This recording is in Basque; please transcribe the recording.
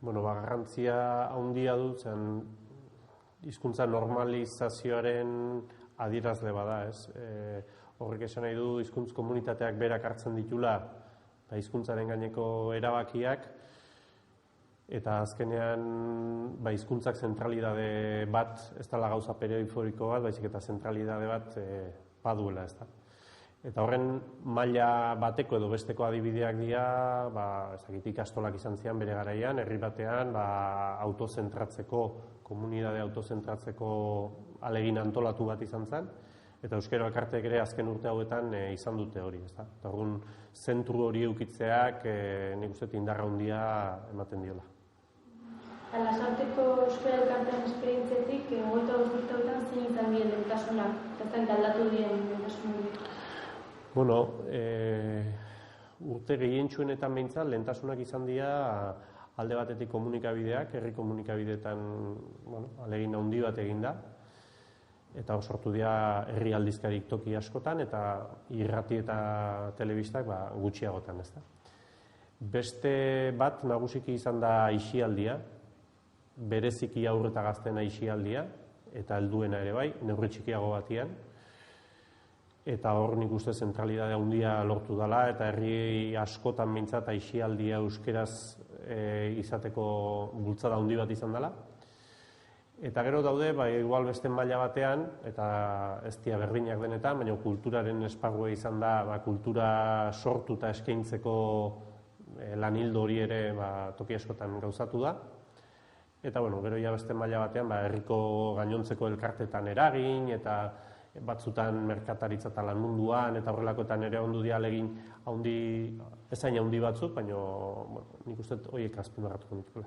Garrantzia handia du, zen hizkuntza normalizazioaren adierazle bada, ez? Horrek esan nahi du hizkuntz komunitateak berak hartzen ditula hizkuntzaren gaineko erabakiak, eta azkenean hizkuntzak zentralidade bat, ez dela gauza periforiko bat, baizik eta zentralidade bat baduela, ez da. Eta horren maila bateko edo besteko adibideak dira, ikastolak izan zian bere garaian, herri batean autozentratzeko, komunidade autozentratzeko alegin antolatu bat izan zen, eta euskara elkarteek ere azken urte hauetan izan dute hori, ez da. Eta horren zentru hori eukitzeak nik uste indarra handia ematen diola. Lasarteko euskara elkartean esperientzetik, 25 urteetan zein izan dien lehentasunak, eta zein aldatu dien lehentasunak? Urte gehientsuenetan behintzat, lehentasunak izan dira alde batetik komunikabideak, herri komunikabideetan alegin handi bat egin da, eta hor sortu dira herri aldizkarik toki askotan, eta irrati eta telebistak gutxiagotan, ez da. Beste bat nagusiki izan da aisialdia, bereziki haur eta gazteen aisialdia, eta helduena ere bai, neurri txikiago batian, eta hor nik uste zentralidade handia lortu dela, eta herri askotan mintzat aisialdia euskeraz izateko bultzada handi bat izan dela. Eta gero daude, igual beste maila batean, eta ez dira berdinak denetan, baina kulturaren esparrua izan da, kultura sortu eta eskaintzeko lanildo hori ere toki askotan gauzatu da. Eta gero beste maila batean, herriko gainontzeko elkartetan eragin, eta batzutan merkataritza eta lan munduan, eta horrelakoetan ere ondu dialegin ezain handi batzuk, baina nik uste horiek azpimarratuko nituzela.